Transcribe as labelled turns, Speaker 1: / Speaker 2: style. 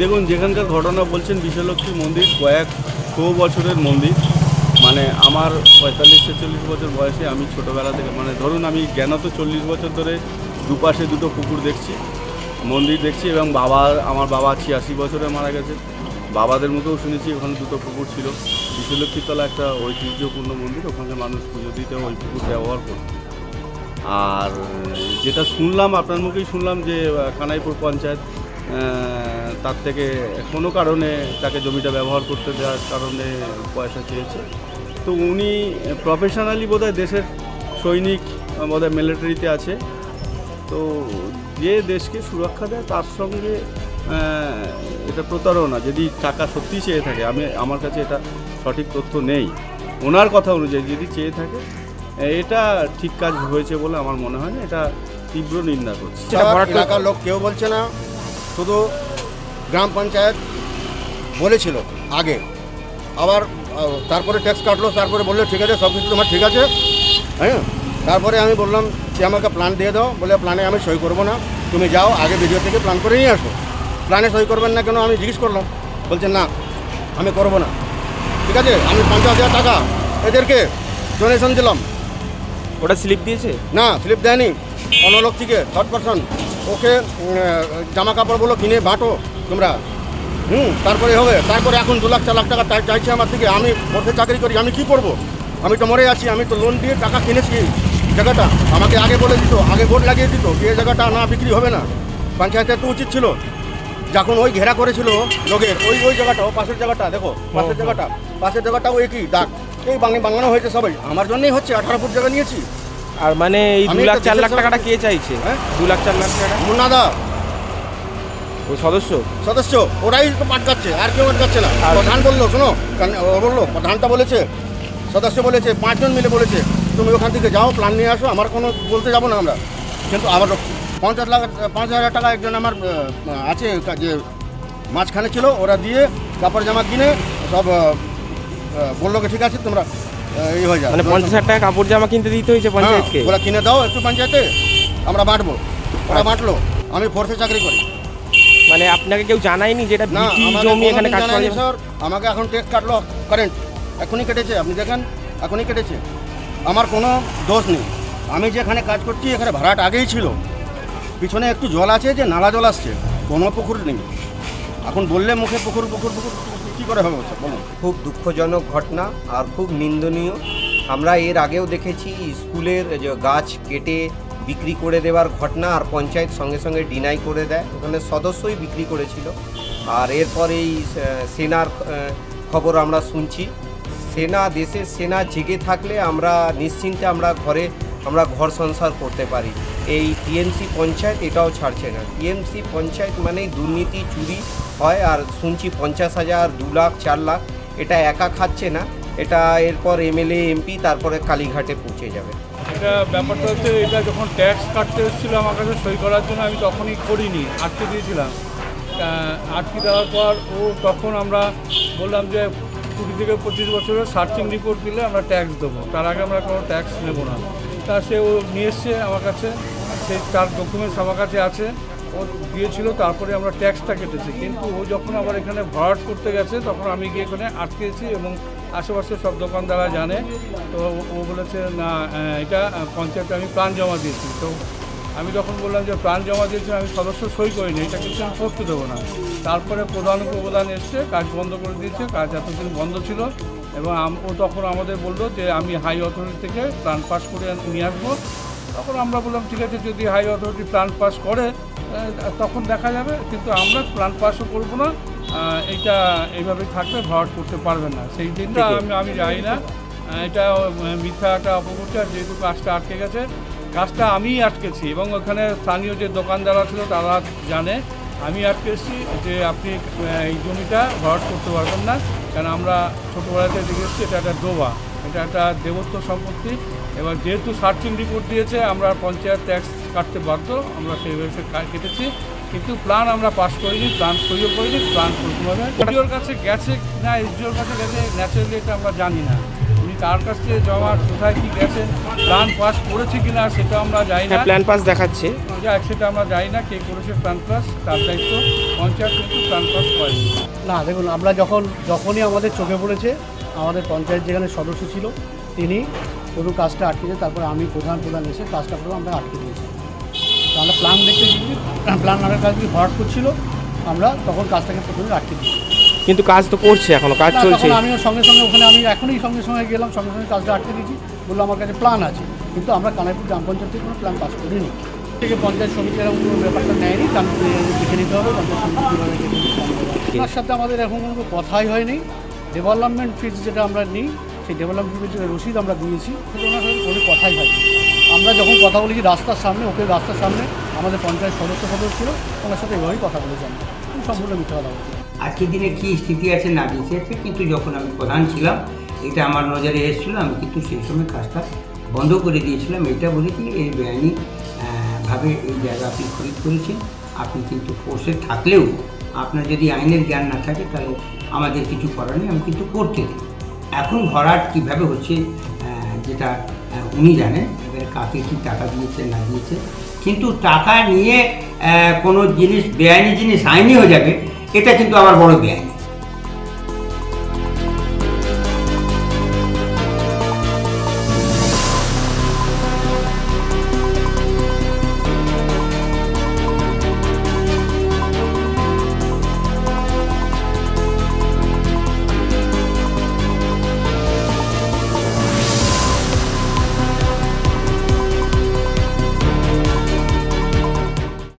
Speaker 1: দেখুন, যেখানকার ঘটনা বলছেন বিশ্বলক্ষ্মী মন্দির কয়েকশো বছরের মন্দির। মানে আমার 45-46 বছর বয়সে আমি ছোটোবেলা থেকে, মানে ধরুন আমি জ্ঞানত 40 বছর ধরে দুপাশে দুটো পুকুর দেখছি, মন্দির দেখছি। এবং আমার বাবা 86 বছরে মারা গেছে। বাবাদের মুখেও শুনেছি ওখানে দুটো পুকুর ছিল। বিশ্বলক্ষ্মীতলা একটা ঐতিহ্যপূর্ণ মন্দির, ওখানে মানুষ পুজো দিতে ওই পুকুর ব্যবহার করত। আর যেটা শুনলাম, আপনার মুখেই শুনলাম যে কানাইপুর পঞ্চায়েত তার থেকে কোনো কারণে তাকে জমিটা ব্যবহার করতে দেওয়ার কারণে পয়সা চেয়েছে। তো উনি প্রফেশনালি বোধহয় দেশের সৈনিক, বোধহয় মিলিটারিতে আছে। তো যে দেশকে সুরক্ষা দেয় তার সঙ্গে এটা প্রতারণা। যদি টাকা সত্যি চেয়ে থাকে, আমার কাছে এটা সঠিক তথ্য নেই, ওনার কথা অনুযায়ী যদি চেয়ে থাকে, এটা ঠিক কাজ হয়েছে বলে আমার মনে হয় না। এটা তীব্র নিন্দা করছে।
Speaker 2: এলাকার লোক কেউ বলছে না, শুধু গ্রাম পঞ্চায়েত বলেছিল আগে, আবার তারপরে ট্যাক্স কাটলো, তারপরে বললো ঠিক আছে, সব কিছু তোমার ঠিক আছে। হ্যাঁ, তারপরে আমি বললাম যে আমাকে প্ল্যান দিয়ে দাও। বলে প্ল্যানে আমি সই করবো না, তুমি যাও আগে ভিডিও থেকে প্ল্যান করে নিয়ে আসো। প্ল্যানে সই করবেন না কেন আমি জিজ্ঞেস করলাম, বলছে না আমি করবো না। ঠিক আছে, আমি 50,000 টাকা এদেরকে ডোনেশন দিলাম।
Speaker 3: ওটা স্লিপ দিয়েছে?
Speaker 2: না, স্লিপ দেয়নি। অন্য লোক থেকে থার্ড পারসন ওকে জামা কাপড়গুলো কিনে বাঁটো তোমরা, তারপরে হবে। তারপরে এখন 2-4 লাখ টাকা চাইছে আমার থেকে। আমি পথে চাকরি করি, আমি কি করব? আমি তো মরে আছি। আমি তো লোন দিয়ে টাকা কিনেছি জায়গাটা। আমাকে আগে বলে দিত, আগে বোর্ড লাগিয়ে দিত যে এই জায়গাটা না বিক্রি হবে না। পঞ্চায়েতের তো উচিত ছিল, যখন ওই ঘেরা করেছিল লোকের, ওই জায়গাটা, পাশের জায়গাটা দেখো, পাশের জায়গাটাও একই দাগ, এই বাংলানো হয়েছে সবাই। আমার জন্যই হচ্ছে 18 ফুট জায়গা নিয়েছি।
Speaker 3: আর মানে এই 2-4 লাখ টাকাটা কে চাইছে?
Speaker 2: হ্যাঁ,
Speaker 3: 2-4 লাখ টাকা
Speaker 2: মুন্নাদা
Speaker 3: ওই সদস্য
Speaker 2: ওরাই তো পাটকাচ্ছে, আর কেউ পাটকাচ্ছে না। প্রধান বললো, শোনো, ও বললো, প্রধানটা বলেছে, সদস্য বলেছে, 5 জন মিলে বলেছে তুমি ওখান থেকে যাও, প্ল্যান নিয়ে আসো। আমার কোনো বলতে যাবো না আমরা। কিন্তু আবার 5,000 টাকা একজন আমার আছে যে মাঝখানে ছিল, ওরা দিয়ে কাপড় জামা কিনে সব বললো ঠিক আছে তোমরা এই হয়ে যায়।
Speaker 3: মানে 50,000 টাকা কাপড় জামা কিনতে দিতে হয়েছে পঞ্চায়েতকে?
Speaker 2: ওরা কিনে দাও একটু পঞ্চায়েতে, আমরা বাঁটবো। ওরা বাঁটলো। আমি ফোর্সে চাকরি করি।
Speaker 3: মানে আপনাকে কেউ জানায়নি যেটা বিটি জমি এখানে কাজ করে?
Speaker 2: স্যার, আমাকে এখন ট্যাক্স কাটলো, কারেন্ট এখনই কেটেছে, আপনি দেখেন এখনই কেটেছে। আমার কোনো দোষ নেই। আমি যেখানে কাজ করছি এখানে ভাড়াটা আগেই ছিল। পিছনে একটু জল আছে, যে নালা জল আসছে, কোনো পুকুর নেই। এখন বললে মুখে পুকুর কী করে হবে বলুন?
Speaker 4: খুব দুঃখজনক ঘটনা আর খুব নিন্দনীয়। আমরা এর আগেও দেখেছি স্কুলের যে গাছ কেটে বিক্রি করে দেওয়ার ঘটনা, আর পঞ্চায়েত সঙ্গে সঙ্গে ডিনাই করে দেয়। ওখানে সদস্যই বিক্রি করেছিল। আর এরপর এই সেনার খবর আমরা শুনছি। দেশের সেনা জেগে থাকলে আমরা নিশ্চিন্তে আমরা ঘর সংসার করতে পারি। এই টিএমসি পঞ্চায়েত এটাও ছাড়ছে না। টিএমসি পঞ্চায়েত মানেই দুর্নীতি, চুরি হয়। আর শুনছি 50,000, 2 লাখ, 4 লাখ, এটা একা খাচ্ছে না, এটা এরপর এমএলএ, এমপি, তারপরে কালীঘাটে পৌঁছে যাবে।
Speaker 5: এটা ব্যাপারটা হচ্ছে, এটা যখন ট্যাক্স কাটতে এসেছিলো আমার কাছে সই করার জন্য, আমি তখনই করিনি, আটকে দিয়েছিলাম। আটকে দেওয়ার পর তখন আমরা বললাম যে 20 থেকে 25 বছরের সার্চিং রিপোর্ট দিলে আমরা ট্যাক্স দেবো, তার আগে আমরা কোনো ট্যাক্স নেব না। তা ও নিয়ে এসছে আমার কাছে, তার ডকুমেন্টস আমার কাছে আছে, ও দিয়েছিল। তারপরে আমরা ট্যাক্সটা কেটেছি। কিন্তু ও যখন আবার এখানে ভরাট করতে গেছে, তখন আমি গিয়ে এখানে আটকেছি এবং আশেপাশে সব দোকানদাররা জানে। তো ও বলেছে না, এটা পঞ্চায়েতে আমি প্ল্যান জমা দিয়েছি। তো আমি তখন বললাম যে প্ল্যান জমা দিয়েছি, আমি সদস্য সই করিনি, এটা কিন্তু আমি করতে দেবো না। তারপরে প্রধান উপপ্রধান এসছে, কাজ বন্ধ করে দিয়েছে। কাজ এতদিন বন্ধ ছিল এবং ও তখন আমাদের বললো যে আমি হাই অথরিটি থেকে প্ল্যান পাস করে নিয়ে আসবো। তখন আমরা বললাম ঠিক আছে, যদি হাই অথরিটি প্ল্যান পাস করে তখন দেখা যাবে, কিন্তু আমরা প্ল্যান পাসও করবো না, এইটা এইভাবে থাকলে ভরাট করতে পারবে না। সেই দিনটা আমি জানি না, এটা মিথ্যা একটা অপপ্রচার। যেহেতু কাজটা আটকে গেছে, কাজটা আমিই আটকেছি এবং ওখানে স্থানীয় যে দোকানদাররা ছিল তারা জানে আমি আটকেছি যে আপনি এই জমিটা ভরাট করতে পারবেন না, কারণ আমরা ছোটোবেলাতে দেখেছি এটা একটা ডোবা, এটা একটা দেবত্ব সম্পত্তি। এবার যেহেতু সার্চিং রিপোর্ট দিয়েছে, আমরা পঞ্চায়েত ট্যাক্স কাটতে বাধ্য, আমরা সেইভাবে কেটেছি। কিন্তু প্ল্যান আমরা পাস করিনি, প্ল্যান সইও করিনি, প্ল্যান কোনোভাবে এসডিওর কাছে গেছে না, এসডিওর কাছে গেছে ন্যাচারালি, এটা আমরা জানি না। উনি কার কাছ থেকে জমা কোথায় কি গেছে, প্ল্যান পাস করেছে কিনা সেটা আমরা জানি না।
Speaker 3: হ্যাঁ, প্ল্যান পাস দেখাচ্ছে।
Speaker 5: সেটা আমরা জানি না কে করেছে প্ল্যান পাস, তার দায়িত্ব। পঞ্চায়েত কিন্তু প্ল্যান পাস করে
Speaker 6: না। দেখুন, আমরা যখনই আমাদের চোখে পড়েছে, আমাদের পঞ্চায়েত যেখানে সদস্য ছিল তিনি পুরো কাজটা আটকে দিয়ে, তারপর আমি প্রধান এসে কাজটা পুরো আমরা আটকে দিয়েছি। তো আমরা প্ল্যান দেখতে গিয়ে প্ল্যান আনার কাজ ভরাট করছিল, আমরা তখন কাজটাকে প্রথমে আটকে দিয়েছি।
Speaker 3: কিন্তু কাজ তো করছে, এখনো কাজ চলছে।
Speaker 6: আমিও সঙ্গে ওখানে আমি এখনই সঙ্গে গেলাম, সঙ্গে কাজটা আটকে দিয়েছি, বললো আমার কাছে প্ল্যান আছে, কিন্তু আমরা কানাইপুর গ্রাম পঞ্চায়েত থেকে কোনো প্ল্যান পাস করিনি। থেকে পঞ্চায়েত সমিতির কোনো ব্যাপারটা নেয়নি, কারণ লিখে নিতে হবে পঞ্চায়েত সমিতি কীভাবে। ওনার সাথে আমাদের এখন কোনো কথাই হয়নি। ডেভেলপমেন্ট ফিজ যেটা আমরা নিই, সেই ডেভেলপমেন্ট ফিজের রসিদ আমরা দিয়েছি, কিন্তু ওনার সাথে কোনো কথাই হয়নি। আমরা যখন কথা বলেছি রাস্তার সামনে, ওকে রাস্তার সামনে আমাদের পঞ্চায়েত সদস্য ছিল, ওনার সাথে এভাবেই কথা বলেছি আমরা, সম্পূর্ণ মিথ্যা কথা বলছি।
Speaker 7: আজকের দিনে কী স্থিতি আছে না দিয়েছে, কিন্তু যখন আমি প্রধান ছিলাম এটা আমার নজরে এসেছিলো, আমি কিন্তু সেই সময় কাজটা বন্ধ করে দিয়েছিলাম। এটা বলেছি এই বেআইনি ভাবে এই জায়গা আপনি খরিদ করেছেন, আপনি কিন্তু ফোর্সে থাকলেও আপনার যদি আইনের জ্ঞান না থাকে তাহলে আমাদের কিছু করার নেই, আমি কিন্তু করতে দিই। এখন ভরাট কীভাবে হচ্ছে যেটা উনি জানেন, এবারে কাকে কী টাকা দিয়েছে না দিয়েছে, কিন্তু টাকা নিয়ে কোনো জিনিস বেআইনি জিনিস আইনি হয়ে যাবে, এটা কিন্তু আবার বড় বেআইনি।